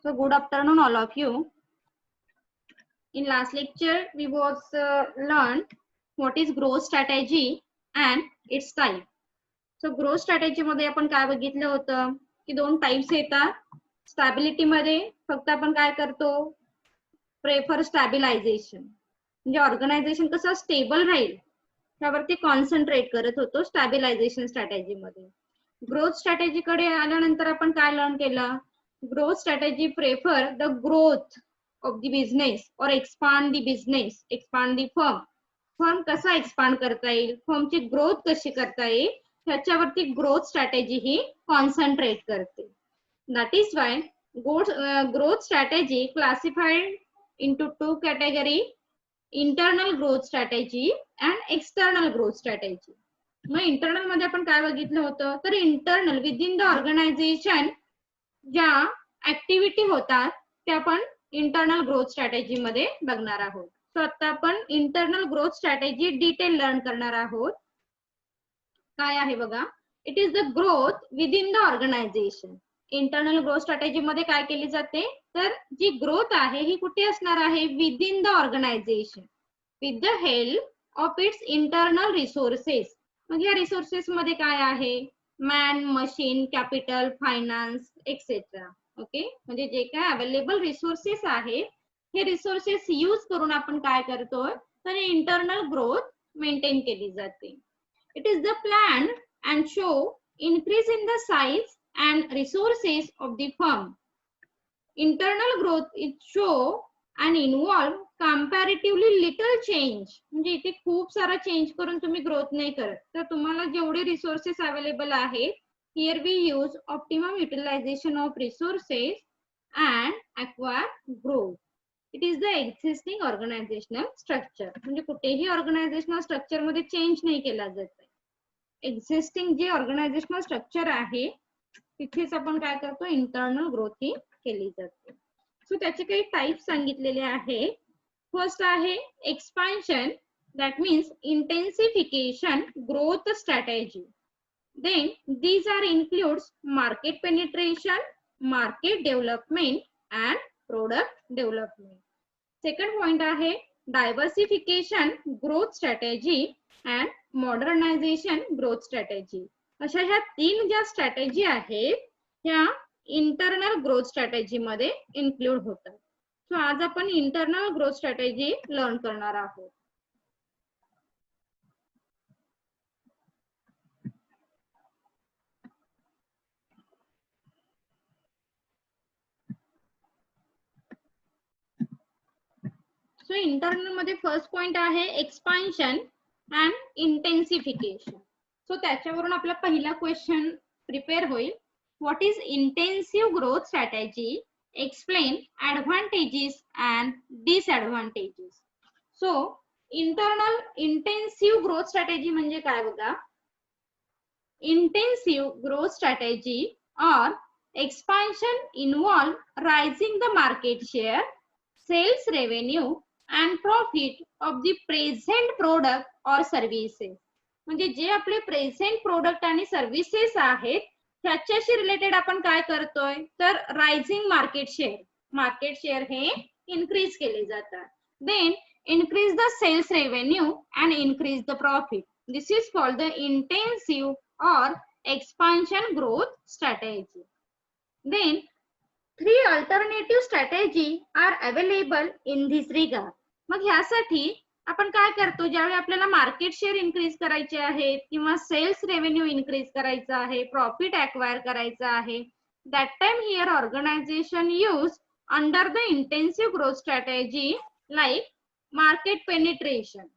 So good afternoon all of you. In last lecture we was learned what is growth strategy and its type. So growth strategy मध्ये आपण काय बघितलं होतं की दोन types येतात. स्टॅबिलिटी मध्ये फक्त आपण काय करतो प्रेफर स्टॅबिलायझेशन म्हणजे ऑर्गनायझेशन कसं स्टेबल राहील त्यावरती कॉन्सन्ट्रेट करत होतो स्टॅबिलायझेशन स्ट्रॅटेजी मध्ये. ग्रोथ स्ट्रॅटेजी कडे आल्यानंतर आपण काय लर्न केलं growth strategy prefer the growth of the business or expand the business, expand the firm. Firm कसा एक्सपांड करता येईल, फर्मची ग्रोथ कशी करता येईल ह्याच्यावरती ग्रोथ स्ट्रॅटेजी ही कॉन्सन्ट्रेट करते. That is why growth strategy classified into two category, internal growth strategy and external growth strategy. मग इंटरनल मध्ये आपण काय बघितलं होतं तर internal within the organisation ज्या ऍक्टिव्हिटी होतात त्या आपण इंटरनल ग्रोथ स्ट्रॅटेजी मध्ये बघणार आहोत. सो आता आपण internal growth strategy detail learn करणार आहोत. काय आहे बघा, it is the growth within the organisation. Internal growth strategy मध्ये काय केली जाते तर जी ग्रोथ आहे ही कुठे असणार आहे within the organisation with the help of its internal resources. मग या रिसोर्सेस मध्ये काय आहे man, machine, capital, finance etcetera. Okay, म्हणजे जे काय अवेलेबल रिसोर्सेस आहेत हे रिसोर्सेस यूज करून आपण काय करतोय तर इंटरनल ग्रोथ मेंटेन केली जाते. It is the plan and show increase in the size and resources of the firm. Internal growth is show and involve comparatively little change. म्हणजे इथे खूप सारा चेंज करून तुम्ही ग्रोथ नाही करत तर तुम्हाला जेवढे रिसोर्सेस अवेलेबल आहेत here we use optimum utilization of resources and acquire growth. It is the existing organizational structure. म्हणजे कुठेही ऑर्गनायझेशनल स्ट्रक्चर मध्ये चेंज नाही केला जात. एक्झिस्टिंग जे ऑर्गनायझेशनल स्ट्रक्चर आहे तिथेच आपण काय करतो इंटरनल ग्रोथ ही केली जाते. सो त्याचे काही टाइप सांगितलेले आहे. फर्स्ट आहे expansion, that means intensification growth strategy. Then these are includes market penetration, market development and product development. Second point आहे diversification growth strategy and modernization growth strategy. अशा ह्या तीन ज्या स्ट्रॅटेजी आहेत ह्या इंटरनल ग्रोथ स्ट्रॅटेजी मध्ये include होतात. So आज आपण इंटरनल ग्रोथ स्ट्रॅटेजी लर्न करणार आहोत. सो इंटरनल मध्ये फर्स्ट पॉइंट आहे एक्सपान्शन अँड इंटेन्सिफिकेशन. सो त्याच्यावरून आपला पहिला क्वेश्चन प्रिपेअर होईल. What is intensive growth strategy, explain advantages and disadvantages. So internal intensive growth strategy म्हणजे काय बघा, इंटेन्सिव्ह ग्रोथ स्ट्रॅटेजी और expansion involve rising the market share, sales revenue and profit of the present product or services. म्हणजे जे आपले present product आणि services आहेत त्याच्याशी रिलेटेड आपण काय करतोय तर रायझिंग मार्केट शेअर हे इन्क्रीज केले जातात. Then increase the sales revenue and increase the profit. This is called the intensive or expansion growth strategy. Then three alternative strategy are available in this regard. मग ह्यासाठी आपण काय करतो ज्यावेळी आपल्याला मार्केट शेअर इन्क्रीज करायचे आहेत किंवा सेल्स रेव्हेन्यू इन्क्रीज करायचा आहे, प्रॉफिट अक्वायर करायचा आहे, that time here organisation use under the intensive growth strategy like market penetration.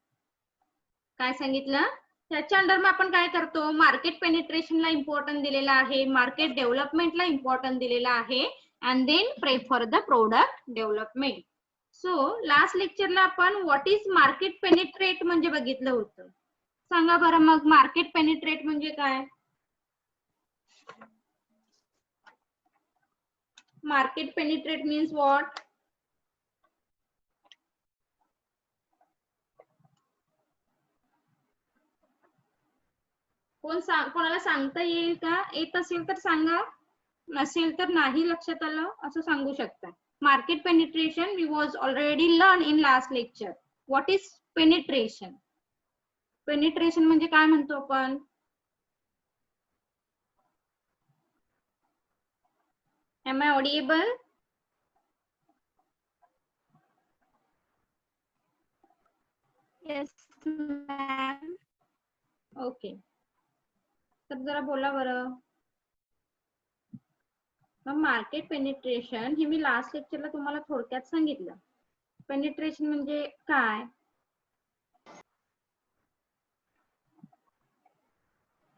काय सांगितलं त्याच्या अंडर मग आपण काय करतो मार्केट पेनिट्रेशनला इम्पॉर्टन्स दिलेला आहे, मार्केट डेव्हलपमेंटला इम्पॉर्टन्स दिलेला आहे and then prefer the product development. So last लेक्चरला आपण व्हॉट इज मार्केट पेनिट्रेट म्हणजे बघितलं होतं. सांगा बरं मग मार्केट पेनिट्रेट म्हणजे काय. Market penetrate means what. कोणाला सांगता येईल का, येत असेल तर सांगा. नसेल तर नाही लक्षात आलं असं सांगू शकता. Market penetration we was already learn in last lecture. What is penetration? Penetration म्हणजे काय म्हणतो आपण? Am I audible? Yes, ma'am. ओके, तर जरा बोला बरं. मार्केट पेनिट्रेशन हे मी लास्ट लेक्चरला तुम्हाला थोडक्यात सांगितलं. पेनिट्रेशन म्हणजे काय?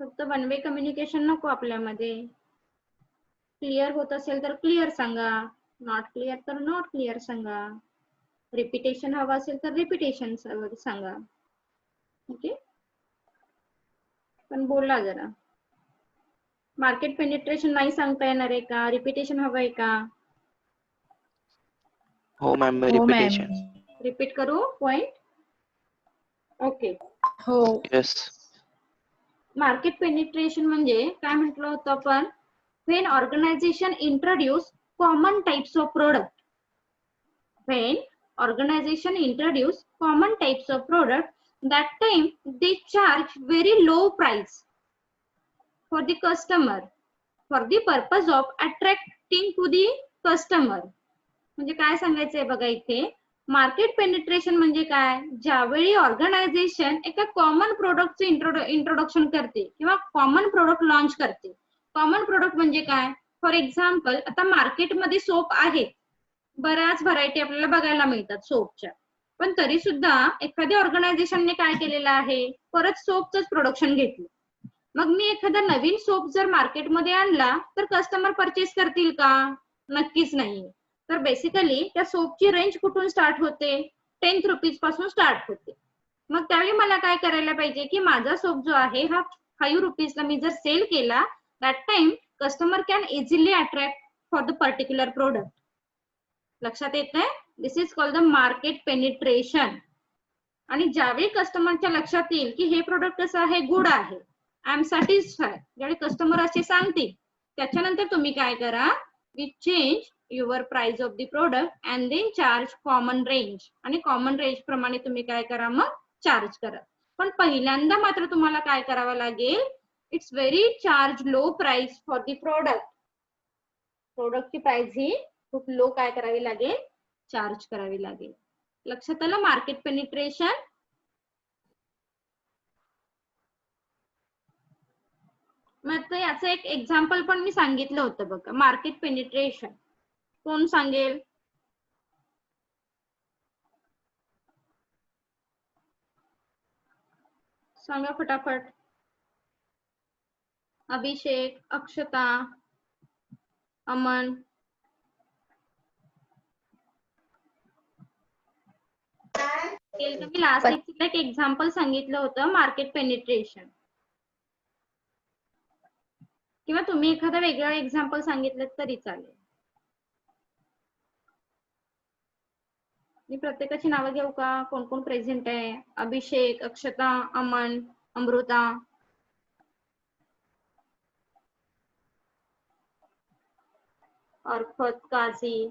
फक्त वन वे कम्युनिकेशन नको आपल्यामध्ये. क्लिअर होत असेल तर क्लिअर सांगा, नॉट क्लिअर तर नॉट क्लिअर सांगा, रिपिटेशन हवं असेल तर रिपिटेशन सांगा. ओके, पण बोला जरा. मार्केट पेनिट्रेशन नाही सांगता येणार आहे का? रिपिटेशन हवंय का? हो मॅम, रिपिटेशन. रिपीट करू पॉइंट? ओके. हो. यस. मार्केट पेनिट्रेशन म्हणजे काय म्हटलं होतं आपण? When organization introduce common types of product. When organization introduce common types of product, that time they charge very low price for the customer for the purpose of attracting to the customer. म्हणजे काय सांगायचंय बघा इथे, market penetration म्हणजे काय? ज्यावेळी organisation एका common प्रोडक्टचे इंट्रोडक्शन करते किंवा कॉमन प्रोडक्ट लॉन्च करते. कॉमन प्रोडक्ट म्हणजे काय? फॉर एक्झाम्पल, आता मार्केटमध्ये सोप आहे, बऱ्याच व्हरायटी आपल्याला बघायला मिळतात सोपच्या, पण तरी सुद्धा एखाद्या ऑर्गनायझेशनने काय केलेलं आहे, परत सोपच प्रोडक्शन घेतलं. मग मी एखादा नवीन सोप जर मार्केटमध्ये आणला तर कस्टमर परचेस करतील का? नक्कीच नाही. तर बेसिकली त्या सोपची रेंज कुठून स्टार्ट होते? 10 रुपीज पासून स्टार्ट होते. मग त्यावेळी मला काय करायला पाहिजे की माझा सोप जो आहे हा 5 रुपीजला मी जर सेल केला, that time customer can easily attract for the particular product. लक्षात येत आहे? This is called the market penetration. आणि ज्यावेळी कस्टमरच्या लक्षात येईल की हे प्रोडक्ट कसं आहे, गुड आहे, आय एम सॅटिस्फाईड, ज्यावेळी कस्टमर असे सांगतील, त्याच्यानंतर तुम्ही काय करा, we change your price of the product and then charge common range. आणि कॉमन रेंज प्रमाणे तुम्ही काय करा, मग चार्ज करा. पण पहिल्यांदा मात्र तुम्हाला काय करावं लागेल, it's very charge low price for the product. प्रोडक्टची प्राइस ही खूप लो काय करावी लागेल, चार्ज करावी लागेल. लक्षात आलं मार्केट पेनिट्रेशन? मग याचं एक एक्झाम्पल पण मी सांगितलं होतं बघा, मार्केट पेनिट्रेशन. कोण सांगेल? सांगा फटाफट. अभिषेक, अक्षता, अमन. मी लास्ट लेक्चरला एक एक्झाम्पल सांगितलं होतं मार्केट पेनिट्रेशन. किंवा तुम्ही एखादा वेगळा एक्झाम्पल सांगितलं तरी चालेल. मी प्रत्येकाची नावं घेऊ का? कोण कोण प्रेझेंट आहे? अभिषेक, अक्षता, अमन, अमृता. अर्फत, काझी,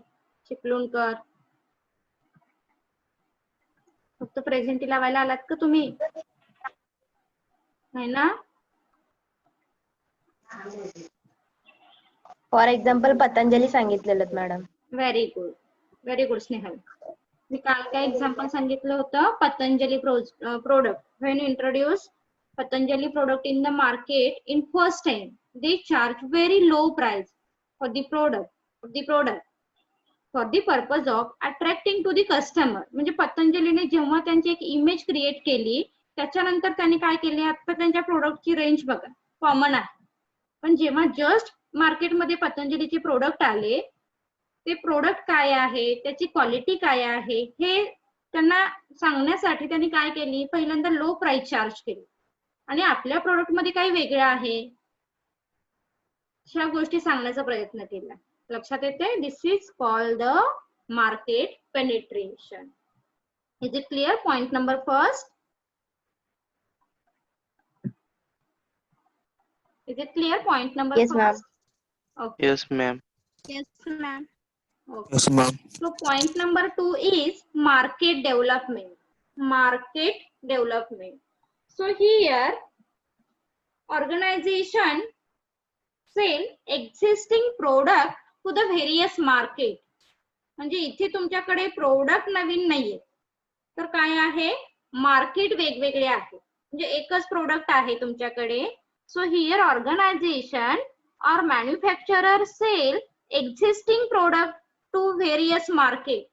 चिपळूणकर. फक्त प्रेझेंटी लावायला आलात का तुम्ही? नाही ना? फॉर एक्झाम्पल पतंजली सांगितलेलं madam. Very good, very good Snehal. मी काल काय एक्झाम्पल सांगितलं होतं, Patanjali product. When introduce Patanjali product in the market in first time, they charge very low price for the product for the purpose of attracting to the customer. म्हणजे पतंजलीने जेव्हा त्यांची एक image create केली, त्याच्यानंतर त्यांनी काय केले, आता त्यांच्या प्रोडक्टची रेंज बघा कॉमन आहे, पण जेव्हा जस्ट मार्केटमध्ये पतंजलीचे प्रोडक्ट आले, ते प्रोडक्ट काय आहे, त्याची क्वालिटी काय आहे, हे त्यांना सांगण्यासाठी त्यांनी काय केली, पहिल्यांदा लो प्राइस चार्ज केली. आणि आपल्या प्रोडक्ट मध्ये काही वेगळं आहे, ह्या गोष्टी सांगण्याचा प्रयत्न केला. लक्षात येते? This is called the market penetration. Is it clear? Point number first. Is it clear? Point number Yes, ma'am. First. Okay. Yes, ma'am. Yes, ma'am. Okay. Yes, ma'am. So point number 2 is market development. Market development. So here organization sell existing product to the various market. म्हणजे इथे तुमच्याकडे product नवीन नाहीये, तर काय आहे, market वेगवेगळे आहे, म्हणजे एकच प्रोडक्ट आहे तुमच्याकडे. So here organisation or manufacturer sell existing product to various market,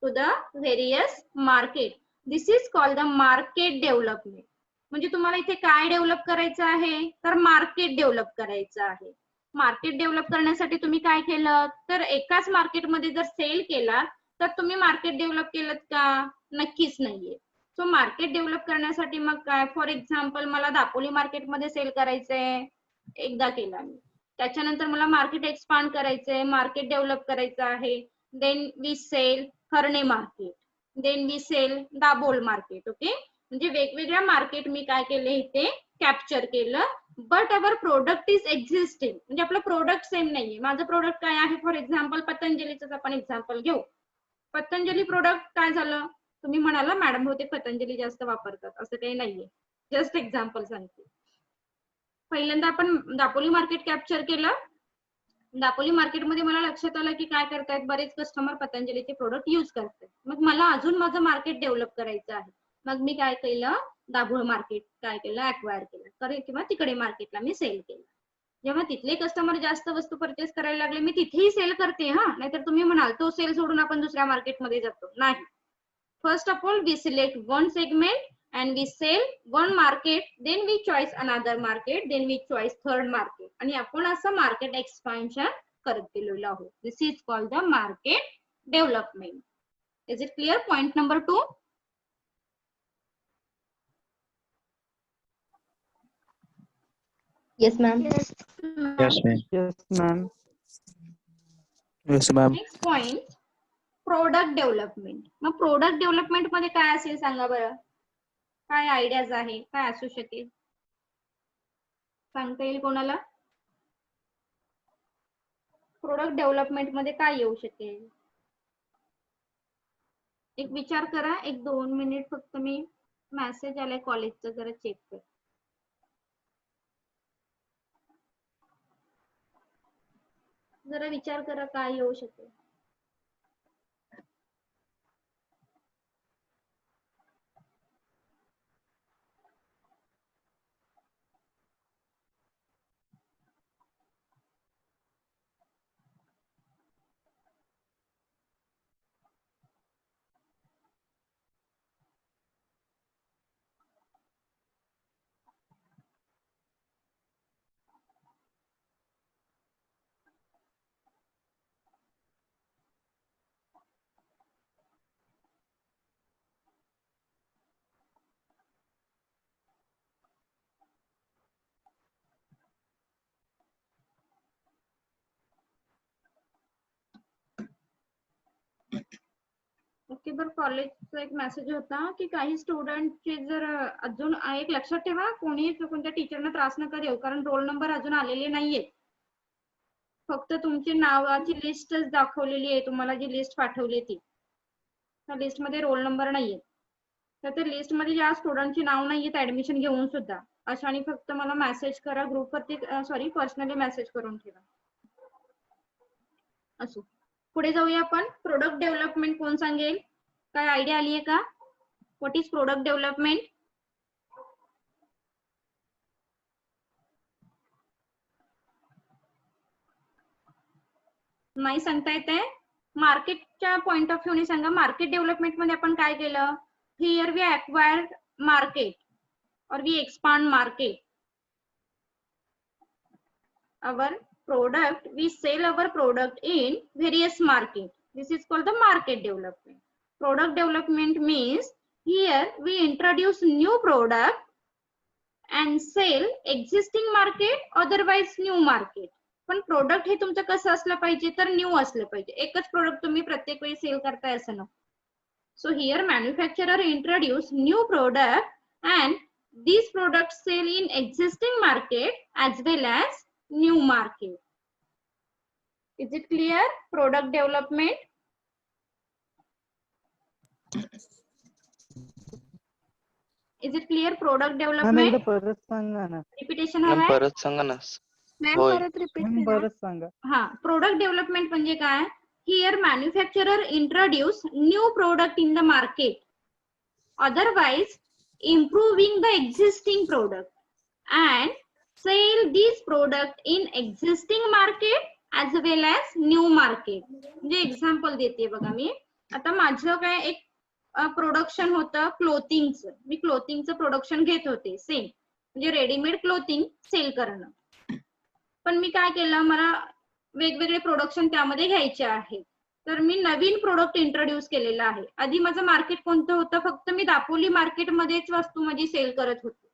to the various market. This is called the market development. म्हणजे तुम्हाला इथे काय डेव्हलप करायचं आहे, तर मार्केट डेव्हलप करायचं आहे. मार्केट डेव्हलप करण्यासाठी तुम्ही काय केलं, तर एकाच मार्केटमध्ये जर सेल केला तर तुम्ही मार्केट डेव्हलप केलं का, नक्कीच नाहीये. सो मार्केट डेव्हलप करण्यासाठी मग काय, फॉर एक्झाम्पल मला दापोली मार्केटमध्ये सेल करायचंय, एकदा केला मी. त्याच्यानंतर मला मार्केट एक्सपांड करायचंय, मार्केट डेव्हलप करायचं आहे. Then we sell Harne market, then we sell Dabhol market. Okay, म्हणजे वेगवेगळ्या मार्केट मी काय केले इथे कॅप्चर केलं. But our product is existing, म्हणजे आपलं प्रोडक्ट सेम नाहीये. माझं प्रोडक्ट काय आहे, फॉर एक्झाम्पल पतंजलीच आपण एक्झाम्पल घेऊ. पतंजली प्रोडक्ट काय झालं, तुम्ही म्हणाला मॅडम होते पतंजली जास्त वापरतात, असं काही नाहीये, जस्ट एक्झाम्पल सांगते. पहिल्यांदा आपण दापोली मार्केट कॅप्चर केलं. दापोली मार्केटमध्ये मला लक्षात आलं की काय करतायत, बरेच कस्टमर पतंजलीचे प्रोडक्ट युज करतात. मग मला अजून माझं मार्केट डेव्हलप करायचं आहे. मग मी काय केलं, दाभोळ मार्केट काय केलं, अक्वायर केलं, किंवा तिकडे मार्केटला मी सेल केलं. जेव्हा तिथले कस्टमर जास्त वस्तू परचेस करायला लागले, मी तिथेही सेल करते हा, नाहीतर तुम्ही म्हणाल तो सेल सोडून आपण दुसऱ्या मार्केटमध्ये जातो, नाही. First of all we select one segment and we sell one market, then we choose another market, then we choose third market, आणि आपण असं मार्केट एक्सपान्शन करत गेलेलो आहोत. This is called the market development. Is it clear? Point number 2. Yes, ma'am. Yes, ma'am. Yes, ma'am. Yes, ma'am. Next point product development. मग product development मध्ये काय असेल सांगा बरं, काय आयडियाज आहे, काय असू शकेल, सांगता येईल कोणाला? प्रोडक्ट डेव्हलपमेंट मध्ये काय येऊ शकेल, एक विचार करा. एक 2 मिनिट फक्त, मी मेसेज आलाय कॉलेजचा, जरा चेक कर. जरा विचार करा काय येऊ शकेल. ओके, बरं. कॉलेजचा एक मेसेज होता की काही स्टुडंटचे जर अजून एक लक्षात ठेवा, कोणी कोणत्या टीचरना त्रास नका देऊ, कारण रोल नंबर अजून आलेले नाहीये. फक्त तुमची नावाची लिस्टच दाखवलेली आहे, तुम्हाला जी लिस्ट पाठवली ती, त्या लिस्ट मध्ये रोल नंबर नाहीये. तर त्या लिस्ट मध्ये ज्या स्टुडंटची नाव नाहीये ऍडमिशन घेऊन सुद्धा, अशाने फक्त मला मेसेज करा ग्रुपवरती, सॉरी पर्सनली मेसेज करून ठेवा. असो, पुढे जाऊया आपण. प्रोडक्ट डेव्हलपमेंट कोण सांगेल, काय आयडिया आली आहे का? What is product development? नाही सांगता येते? मार्केटच्या पॉइंट ऑफ व्ह्यूने सांगा. मार्केट डेव्हलपमेंट मध्ये आपण काय केलं, here we acquire market or we expand market. Our product, we sell our product in various market. This is called the market development. Product development means here we introduce new product and sell existing market, otherwise new market. पण product हे तुमचं कसं असलं पाहिजे, तर new असलं पाहिजे. एकच प्रोडक्ट तुम्ही प्रत्येक वेळी सेल करताय असं नको. So here manufacturer introduce new product and these products sell in existing market as well as new market. Is it clear? Product development. Is it clear? Product development. परत सांगा ना. Repetition मॅम हवंय. परत सांगा ना. मॅम होय. परत repeat ma'am करा. परत सांगा. हा, प्रोडक्ट डेव्हलपमेंट म्हणजे काय? Here manufacturer introduce new product in the market, otherwise improving the existing product and sell this product in existing market as well as new market. म्हणजे एक्झाम्पल देते बघा मी. आता माझं काय एक प्रोडक्शन होतं क्लोथिंगचं. मी क्लोथिंगचं प्रोडक्शन घेत होते सेम, म्हणजे रेडीमेड क्लोथिंग सेल करणं. पण मी काय केलं, मला वेगवेगळे प्रोडक्शन त्यामध्ये घ्यायचे आहे. तर मी नवीन प्रोडक्ट इंट्रोड्यूस केलेला आहे. आधी माझं मार्केट कोणतं होतं, फक्त मी दापोली मार्केटमध्येच वस्तू माझी सेल करत होते.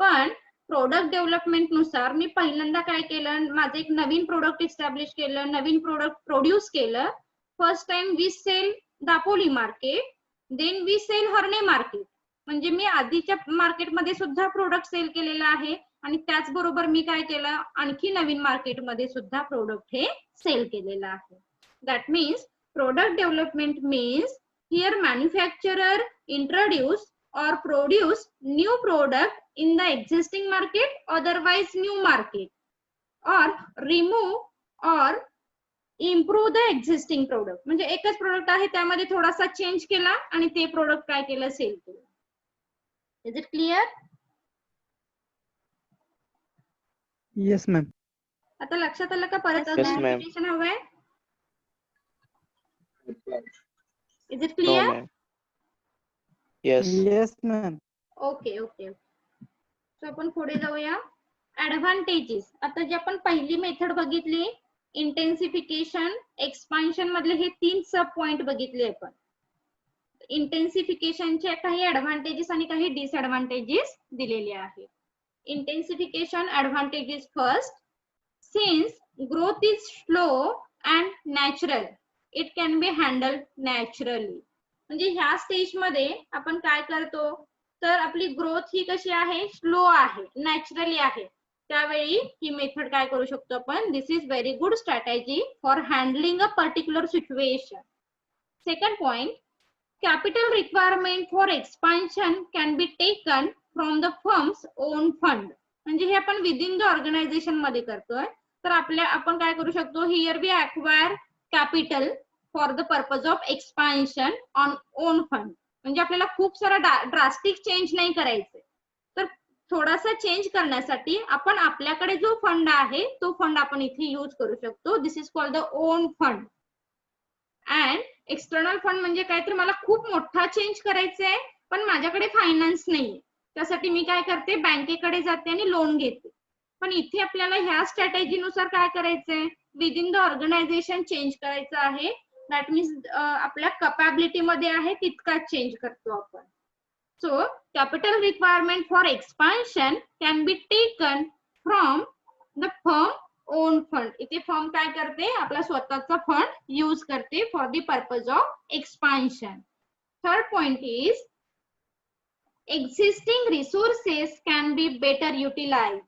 पण प्रोडक्ट डेव्हलपमेंट नुसार मी पहिल्यांदा काय केलं, माझं एक नवीन प्रोडक्ट इस्टॅब्लिश केलं, नवीन प्रोडक्ट प्रोड्यूस केलं. First time we sell Dapoli market, then we sell Harne market. म्हणजे मी आधीच्या मार्केटमध्ये सुद्धा प्रोडक्ट सेल केलेला आहे आणि त्याचबरोबर मी काय केलं, आणखी नवीन मार्केटमध्ये सुद्धा प्रोडक्ट हे सेल केलेलं आहे. That means product development means here manufacturer introduce or produce new product in the existing market, otherwise new market, or remove or improve the existing product. म्हणजे एकच प्रोडक्ट आहे त्यामध्ये थोडासा चेंज केला आणि ते प्रोडक्ट काय केलं, सेल केलं. Is it clear? Yes ma'am. आता लक्षात आलं का? परत Yes, ma'am. रिपीटेशन हवंय. Is it No clear? ma'am. Yes. Yes ma'am. Okay okay. So आपण पुढे जाऊया. ऍडव्हान्टेजेस. आता जी आपण पहिली मेथड बघितली, इंटेन्सिफिकेशन, एक्सपान्शन मधले हे 3 सब पॉइंट बघितले आपण. इंटेन्सिफिकेशनचे काही ऍडव्हान्टेजेस आणि काही डिसएडव्हान्टेजेस दिलेले आहेत. Intensification advantages first. Since growth is slow and natural, it can be handle naturally. म्हणजे ह्या स्टेज मध्ये आपण काय करतो, तर आपली ग्रोथ ही कशी आहे, स्लो आहे, नॅचरली आहे. त्यावेळी ही मेथड काय करू शकतो आपण, this is very good strategy for handling a particular situation. Second point, capital requirement for expansion can be taken from the firm's own fund. म्हणजे हे आपण विदिन द ऑर्गनायझेशन मध्ये करतोय. तर आपण काय करू शकतो, here we acquire capital for the purpose of expansion on own fund. म्हणजे आपल्याला खूप सारा ड्रास्टिक चेंज नाही करायचे, तर थोडासा चेंज करण्यासाठी आपण आपल्याकडे जो फंड आहे तो फंड आपण इथे यूज करू शकतो. This is called the own fund. And external fund म्हणजे काय, तर मला खूप मोठा चेंज करायचा आहे पण माझ्याकडे फायनान्स नाहीये, त्यासाठी मी काय करते, बँकेकडे जाते आणि लोन घेते. पण इथे आपल्याला ह्या स्ट्रॅटेजीनुसार काय करायचंय, विदिन द ऑर्गनायझेशन चेंज करायचं आहे. दॅट मीन्स आपल्या कॅपॅबिलिटी मध्ये आहे तितकाच चेंज करतो आपण. So capital requirement for expansion can be taken from the firm own fund. इथे फर्म काय करते, आपला स्वतःचा फंड यूज करते for the purpose of expansion. Third point is existing resources can be better utilise.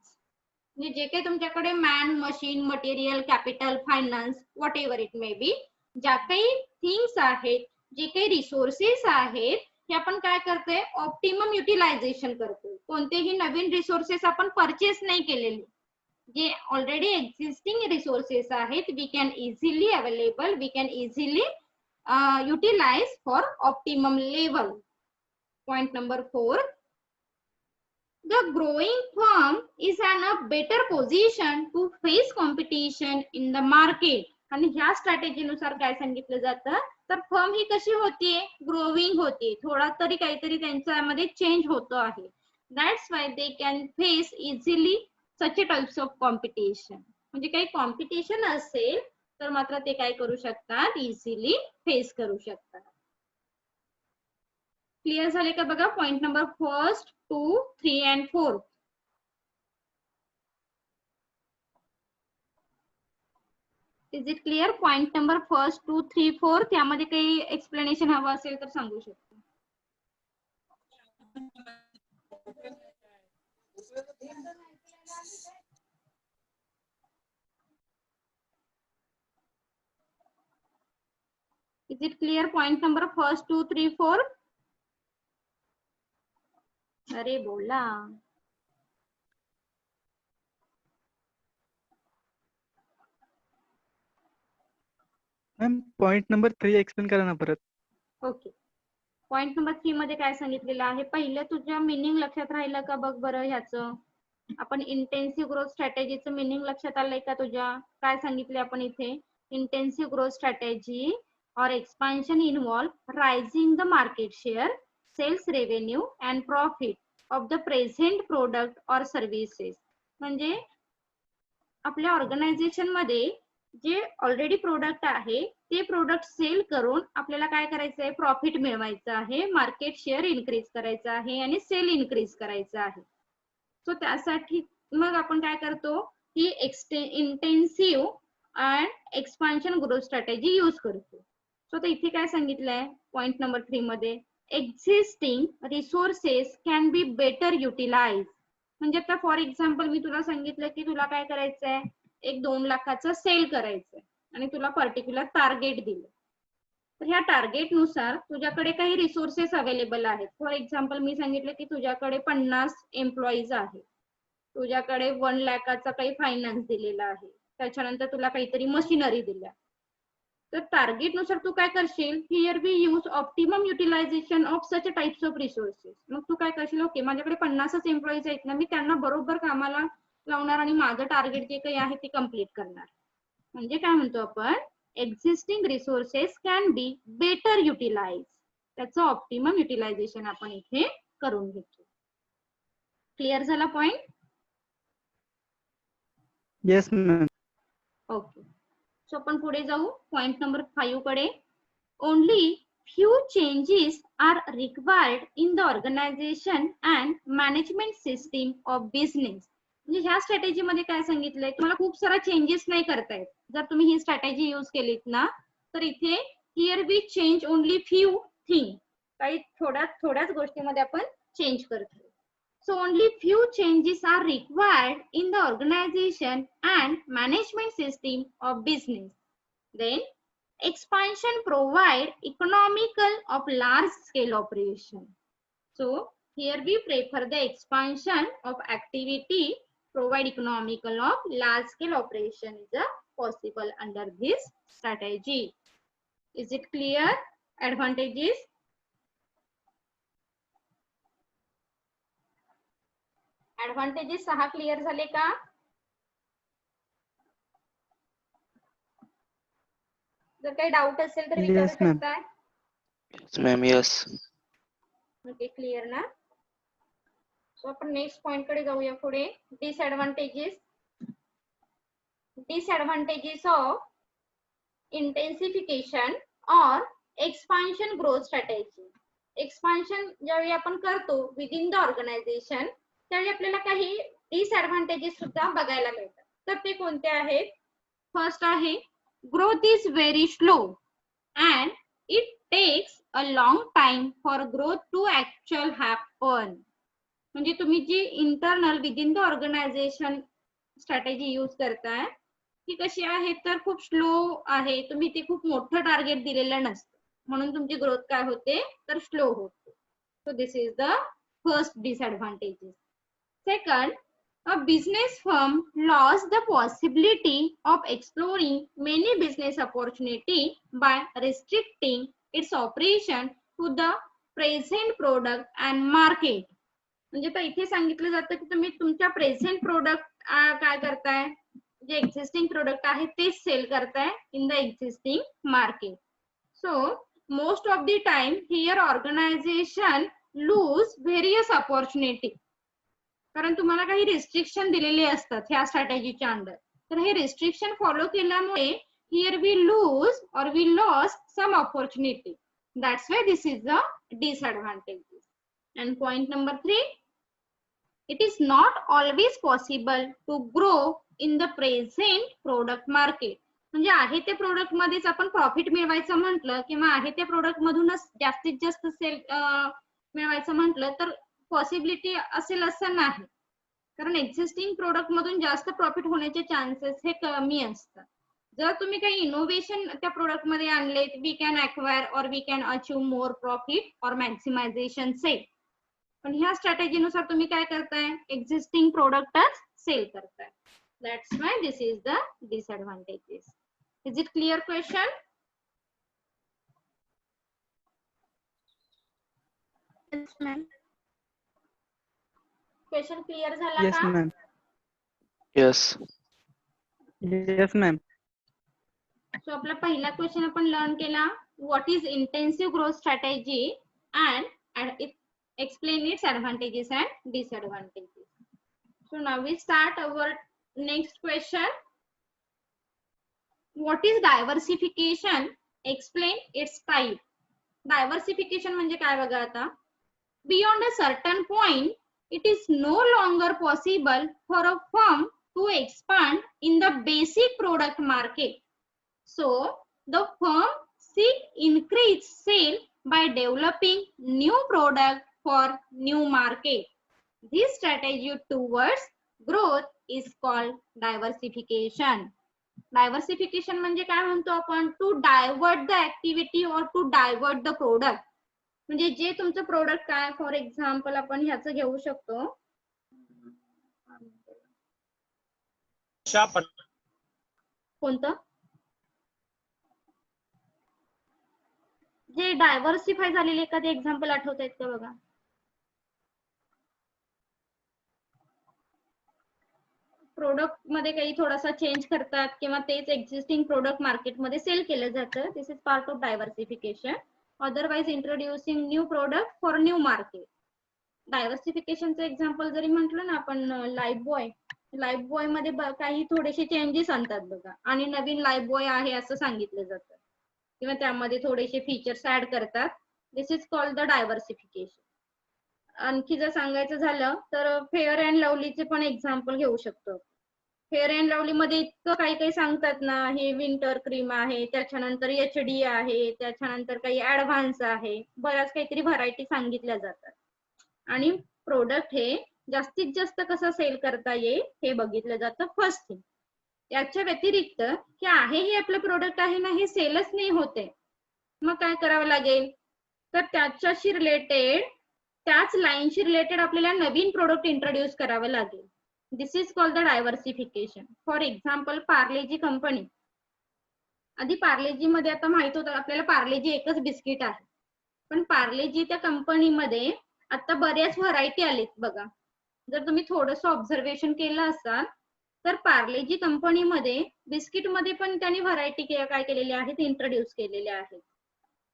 म्हणजे जे काही तुमच्याकडे man, machine, material, capital, finance, whatever it may be, ज्या काही थिंग्स आहेत, जे काही रिसोर्सेस आहेत, हे आपण काय करतोय, ऑप्टिमम युटिलायझेशन करतोय. कोणतेही नवीन रिसोर्सेस आपण परचेस नाही केलेले, जे ऑलरेडी एक्झिस्टिंग रिसोर्सेस आहेत, we can easily available, we can easily utilise for optimum level. Point number 4, the growing firm is in a better position to face competition in the market. आणि ह्या strategy नुसार काय सांगितलं जातं, तर firm ही कशी होतीये, ग्रोविंग होती, थोडा तरी काहीतरी त्यांच्यामध्ये चेंज होतो आहे. That's why they can face easily such types of competition. म्हणजे काही कॉम्पिटिशन असेल तर मात्र ते काय करू शकतात, इझिली फेस करू शकतात. क्लिअर झाले का बघा point number 1, 2, 3 and 4. Is it clear? Point number 1, 2, 3, 4 त्यामध्ये काही एक्सप्लेनेशन हवं असेल तर सांगू शकतो. Is it clear? Point number 1, 2, 3, 4. अरे बोला. मॅम पॉइंट नंबर 3 एक्सप्लेन करा ना परत. ओके. पॉइंट नंबर 3 मध्ये काय सांगितलेलं आहे, पहिलं तुझ्या मिनिंग लक्षात राहिलं का बघ बरं ह्याचं. आपण इंटेन्सिव्ह ग्रोथ स्ट्रॅटेजीचं मिनिंग लक्षात आलंय का तुझ्या? काय सांगितले आपण इथे? Intensive growth strategy or expansion involve rising the market share, sales revenue and profit of the present product or services. म्हणजे आपल्या ऑर्गनायझेशन मध्ये जे ऑलरेडी प्रोडक्ट आहे ते प्रोडक्ट सेल करून आपल्याला काय करायचं आहे, प्रॉफिट मिळवायचं आहे, मार्केट शेअर इन्क्रीज करायचं आहे आणि सेल इन्क्रीज करायचं आहे. सो त्यासाठी मग आपण काय करतो, ही intensive and expansion growth strategy use करतो. सो तर इथे काय सांगितलंय पॉइंट नंबर 3 मध्ये, existing resources can be better utilise. म्हणजे आता फॉर एक्झाम्पल मी तुला सांगितलं की तुला काय करायचंय, एक 2 लाखाचं सेल करायचंय आणि तुला पर्टिक्युलर टार्गेट दिलं. तर ह्या टार्गेट नुसार तुझ्याकडे काही रिसोर्सेस अवेलेबल आहेत. फॉर एक्झाम्पल मी सांगितलं की तुझ्याकडे 50 एम्प्लॉईज आहेत, तुझ्याकडे 1 लाखाचा काही फायनान्स दिलेला आहे, त्याच्यानंतर तुला काहीतरी मशिनरी दिल्या. तर टार्गेट नुसार तू काय करशील, here we use optimum utilisation of such types of resources. मग तू काय करशील, ओके माझ्याकडे 50च एम्प्लॉईज आहेत ना, मी त्यांना बरोबर कामाला लावणार आणि माझं टार्गेट जे काही आहे ते कम्प्लीट करणार. म्हणजे काय म्हणतो आपण, existing resources can be better utilise. त्याचं ऑप्टिमम युटिलायझेशन आपण इथे करून घेतो. क्लिअर झाला point? Yes ma'am. Okay. So आपण पुढे जाऊ पॉइंट नंबर 5 कडे. Only few changes are required in the organization and management system of business. म्हणजे ह्या स्ट्रॅटेजी मध्ये काय सांगितलंय, तुम्हाला खूप सारा चेंजेस नाही करतायत. जर तुम्ही ही स्ट्रॅटेजी यूज केलीत ना, तर इथे here we change only few thing. काही थोड्याच गोष्टीमध्ये आपण चेंज करतो. So only few changes are required in the organization and management system of business. Then expansion provide economical of large scale operation. So here we prefer the expansion of activity provide economical of large scale operation is possible under this strategy. Is it clear? Advantages. Advantages 6 clear झाले का? जर काही doubt असेल तर विचारू Yes, ma'am. शकताय. Yes, ma'am. Yes. Okay clear ना? So आपण नेक्स्ट पॉइंट कडे जाऊया पुढे. डिसएडव्हान्टेजेस. डिसएडव्हान्टेजेस ऑफ इंटेन्सिफिकेशन और एक्सपान्शन ग्रोथ स्ट्रॅटेजी. एक्सपान्शन ज्यावेळी आपण करतो विदिन द ऑर्गनायझेशन, त्यावेळी आपल्याला काही डिसएडव्हान्टेजेस सुद्धा बघायला मिळतात. तर ते कोणते आहेत? फर्स्ट आहे, growth is very slow and it takes a long time for growth to actual happen. म्हणजे तुम्ही जी internal within the organisation strategy use करताय ती कशी आहे, तर खूप स्लो आहे. तुम्ही ते खूप मोठं टार्गेट दिलेलं नसतं, म्हणून तुमची ग्रोथ काय होते, तर स्लो होते. So this is the first disadvantages. Second, a business firm lost the possibility of exploring many business opportunity by restricting its operation to the present product and market. म्हणजे तर इथे सांगितलं जातं की तुम्ही तुमच्या प्रेझेंट प्रोडक्ट काय करताय, जे एक्झिस्टिंग प्रोडक्ट आहे ते सेल करताय in the existing market. So most of the time here organisation lose various opportunity. कारण तुम्हाला काही रिस्ट्रिक्शन दिलेले असतात ह्या स्ट्रॅटेजीच्या अंडर. तर हे रिस्ट्रिक्शन फॉलो केल्यामुळे here we lose or we lost some opportunity. That's why this is the disadvantages. And point number 3, it is not always possible to grow in the present product market. म्हणजे आहे त्या product मध्येच आपण profit मिळवायचं म्हटलं किंवा आहे त्या प्रोडक्ट मधूनच जास्तीत जास्त सेल मिळवायचं म्हटलं तर पॉसिबिलिटी असेल असं नाही. कारण एक्झिस्टिंग प्रोडक्ट मधून जास्त प्रॉफिट होण्याचे चान्सेस हे कमी असतात. जर तुम्ही काही इनोव्हेशन त्या प्रोडक्ट मध्ये आणलेत, we can acquire or we can achieve more profit or maximisation sale. पण ह्या स्ट्रॅटेजीनुसार तुम्ही काय करताय, एक्झिस्टिंग प्रोडक्टच सेल करताय. That's why this is the disadvantages. Is it clear question? Yes, ma'am. Question clear झाला Yes, का? ma'am. Yes. Yes, ma'am. So आपला पहिला क्वेश्चन आपण लर्न केला, what is intensive growth strategy and explain its advantages and disadvantages. So now we start our next question. What is diversification? Explain its type. Diversification म्हणजे काय बघा आता, beyond a certain point, it is no longer possible for a firm to expand in the basic product market. So the firm seek increase sale by developing new product for new market. This strategy towards growth is called diversification. Diversification म्हणजे काय म्हणतो आपण, to divert the activity और to divert the product. म्हणजे जे तुमचं product काय, for example आपण ह्याचं घेऊ शकतो, कोणतं, जे डायव्हर्सिफाय झालेले एखादे एक्झाम्पल आठवत आहेत का बघा. प्रोडक्ट मध्ये काही थोडासा चेंज करतात किंवा तेच एक्झिस्टिंग प्रोडक्ट मार्केटमध्ये सेल केलं जातं. This is part of diversification. Otherwise introducing new product for new market. डायव्हर्सिफिकेशनचं एक्झाम्पल जरी म्हटलं ना आपण, लाईफ बॉय मध्ये काही थोडेसे चेंजेस आणतात बघा आणि नवीन लाईफ बॉय आहे असं सांगितलं जातं किंवा त्यामध्ये थोडेसे फीचर्स ऍड करतात. दिस इज कॉल्ड द डायव्हर्सिफिकेशन. आणखी जर सांगायचं झालं तर फेअर अँड लवलीचे पण एक्झाम्पल घेऊ शकतो. फेअर अँड लवली मध्ये इतकं काही काही सांगतात ना, हे विंटर क्रीम आहे, त्याच्यानंतर HD आहे, त्याच्यानंतर काही ऍडव्हान्स आहे, बऱ्याच काहीतरी व्हरायटी सांगितल्या जातात आणि प्रोडक्ट हे जास्तीत जास्त कसं सेल करता येईल हे बघितलं जातं फर्स्ट थिंग. याच्या व्यतिरिक्त की आहे हे आपलं प्रोडक्ट आहे ना, हे सेलच नाही होते, मग काय करावं लागेल, तर त्याच्याशी रिलेटेड, त्याच लाईनशी रिलेटेड आपल्याला नवीन प्रोडक्ट इंट्रोड्यूस करावं लागेल. This is called the diversification. For example Parle G company. आधी पार्लेजी मध्ये आता माहित होतं आपल्याला पार्लेजी एकच बिस्किट आहे, पण पार्लेजी त्या कंपनीमध्ये आता बऱ्याच व्हरायटी आलीत बघा. जर तुम्ही थोडस ऑब्झर्वेशन केलं असाल तर पार्लेजी कंपनीमध्ये बिस्किट मध्ये पण त्यांनी व्हरायटी काय केलेल्या आहेत, इंट्रोड्यूस केलेल्या आहेत.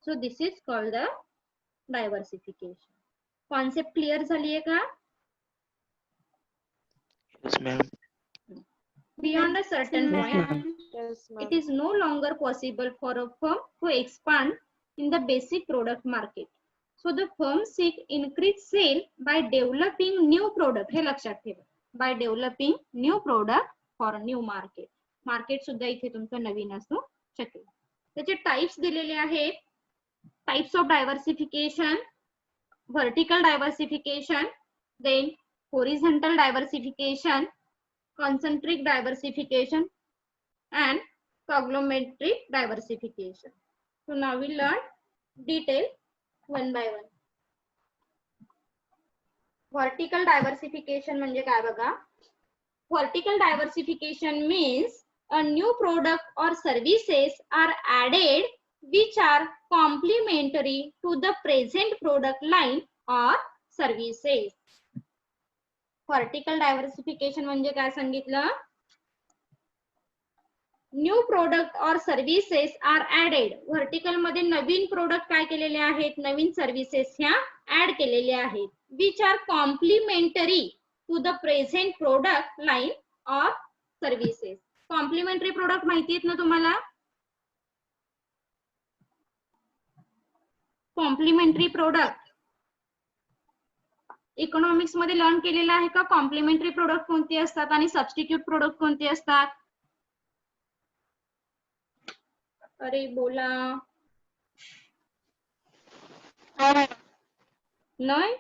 So this is called the diversification. Concept clear झालीये का? Yes, ma'am. Beyond a certain Yes, point, ma'am. Yes, ma'am. it is no longer possible for a firm to expand in the basic product market. So the firm seek increase sale by developing new product. हे लक्षात ठेवा. By developing new product for a new market. Market सुद्धा इथे तुमचं नवीन असू शकेल. त्याचे types दिलेले आहेत. Types of diversification, vertical diversification, then horizontal diversification, concentric diversification and conglomeratic diversification. So now we learn detail one by one. Vertical diversification म्हणजे काय बघा. Vertical diversification means a new product or services are added which are complementary to the present product line or services. Vertical diversification म्हणजे काय सांगितलं, new product or services are added. Vertical मध्ये नवीन product काय केलेले आहेत, नवीन सर्व्हिसेस ह्या add केलेल्या आहेत, which are complementary to the present product line or services. Complementary product माहिती आहेत ना तुम्हाला, कॉम्प्लिमेंटरी प्रोडक्ट इकॉनॉमिक्स मध्ये लर्न केलेला आहे का, कॉम्प्लिमेंटरी प्रोडक्ट कोणते असतात आणि सबस्टिट्यूट प्रोडक्ट कोणते असतात. अरे बोला, नाही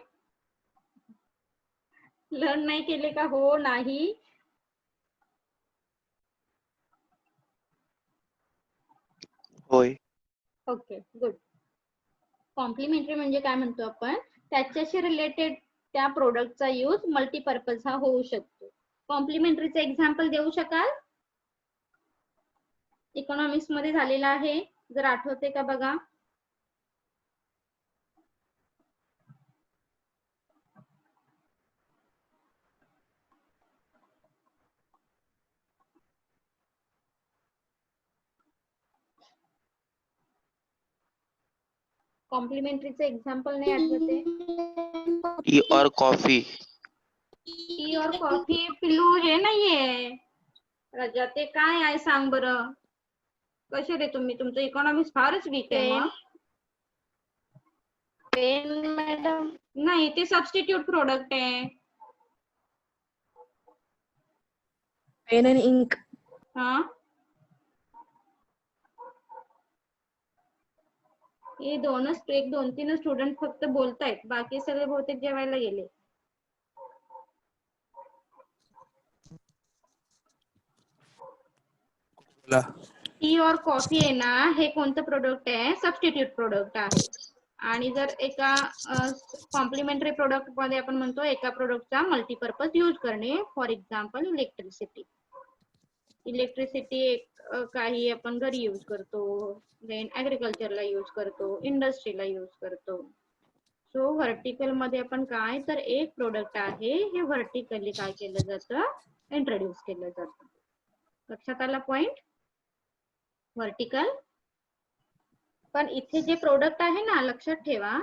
लर्न नाही केले का, हो नाही. होय. Okay good. कॉम्प्लिमेंटरी म्हणजे काय म्हणतो आपण, त्याच्याशी रिलेटेड त्या प्रोडक्टचा यूज मल्टीपर्पज हा होऊ शकतो. कॉम्प्लिमेंटरीचं एक्झाम्पल देऊ शकाल? इकॉनॉमिक्स मध्ये झालेला आहे, जर आठवते का बघा. कॉम्प्लिमेंटरीचं एक्झाम्पल नाही आठवते. टी और कॉफी. टी और कॉफी पिलू हे नाहीये रजा, ते काय आहे सांग बरं. कसे रे तुम्ही, तुमचं इकॉनॉमिक्स फारच वीक आहे मग. Pen madam. नाही, ते सबस्टिट्यूट प्रोडक्ट आहे. पेन आणि इंक. हा, हे दोनच, एक दोन तीन स्टुडंट फक्त बोलतायत, बाकी सगळे बहुतेक जेवायला गेले. टी और कॉफी आहे ना, हे कोणतं प्रोडक्ट आहे, सबस्टिट्यूट प्रोडक्ट आहे. आणि जर एका कॉम्प्लिमेंटरी प्रोडक्ट मध्ये आपण म्हणतो एका प्रोडक्टचा मल्टीपर्पज यूज करणे, फॉर एक्झाम्पल इलेक्ट्रिसिटी. इलेक्ट्रिसिटी काही आपण घरी यूज करतो, देन ऍग्रिकल्चरला यूज करतो, इंडस्ट्रीला यूज करतो. सो व्हर्टिकल मध्ये आपण काय, तर एक प्रोडक्ट आहे, हे व्हर्टिकली काय केलं जातं, इंट्रोड्यूस केलं जातं. लक्षात आला पॉइंट? व्हर्टिकल. पण इथे जे प्रोडक्ट आहे ना, लक्षात ठेवा,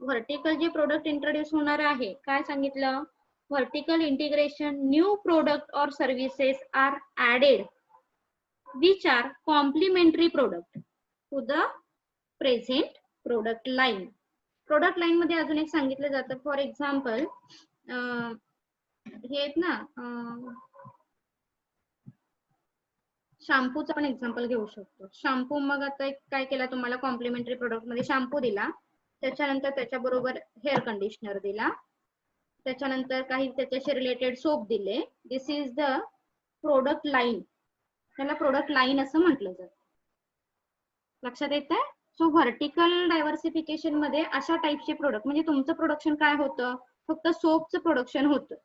व्हर्टिकल जे प्रोडक्ट इंट्रोड्यूस होणार आहे, काय सांगितलं, vertical integration, new product or services are added which are complementary product to the present product line. Product line मध्ये अजून एक सांगितलं जातं, फॉर एक्झाम्पल हे आहेत ना, शॅम्पूचं पण एक्झाम्पल घेऊ शकतो. शॅम्पू, मग आता एक काय केला तुम्हाला, कॉम्प्लिमेंटरी प्रोडक्ट मध्ये शॅम्पू दिला, त्याच्यानंतर त्याच्याबरोबर हेअर कंडिशनर दिला, त्याच्यानंतर काही त्याच्याशी रिलेटेड सोप दिले. दिस इज द प्रोडक्ट लाईन. त्याला प्रोडक्ट लाईन असं म्हटलं जातं. लक्षात येत आहे? सो व्हर्टिकल डायव्हर्सिफिकेशन मध्ये अशा टाईपचे प्रोडक्ट, म्हणजे तुमचं प्रोडक्शन काय होतं, फक्त सोपचं प्रोडक्शन होतं,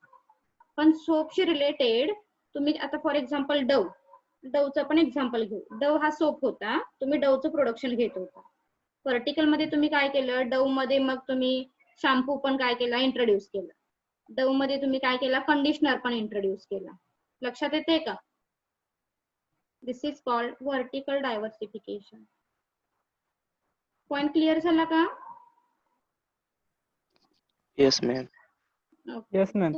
पण सोपशी रिलेटेड तुम्ही आता फॉर एक्झाम्पल डवचं पण एक्झाम्पल घेऊ. डव हा सोप होता, तुम्ही डवचं प्रोडक्शन घेत होता. व्हर्टिकल मध्ये तुम्ही काय केलं, डव मध्ये मग तुम्ही शॅम्पू पण काय केला, इंट्रोड्यूस केला. डव मध्ये तुम्ही काय केला, कंडिशनर पण इंट्रोड्यूस केला. लक्षात येते का? This is called vertical diversification. Point clear झाला का? Yes, ma'am. Yes, ma'am.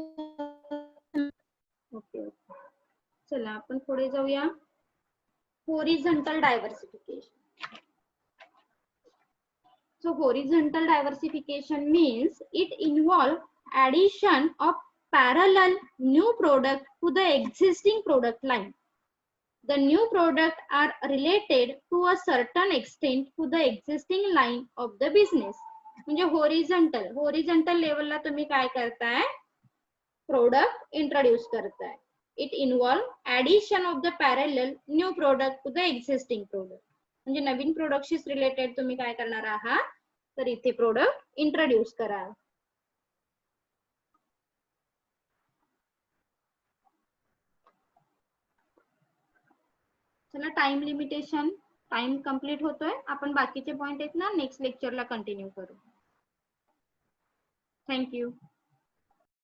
Okay. चला आपण पुढे जाऊया. Horizontal diversification. So horizontal diversification means it involves addition of parallel new product to the existing product line. The new product are related to a certain extent to the existing line of the business. म्हणजे horizontal लेवलला तुम्ही काय करताय, product introduce करताय. It involve addition of the parallel new product to the existing product. म्हणजे नवीन प्रोडक्टशी related तुम्ही काय करणार आहात, तर इथे प्रोडक्ट इंट्रोड्यूस करा. चला, टाइम लिमिटेशन, टाइम कंप्लीट होतोय. आपण बाकीचे पॉइंट आहेत ना नेक्स्ट लेक्चरला कंटिन्यू करू. थँक्यू.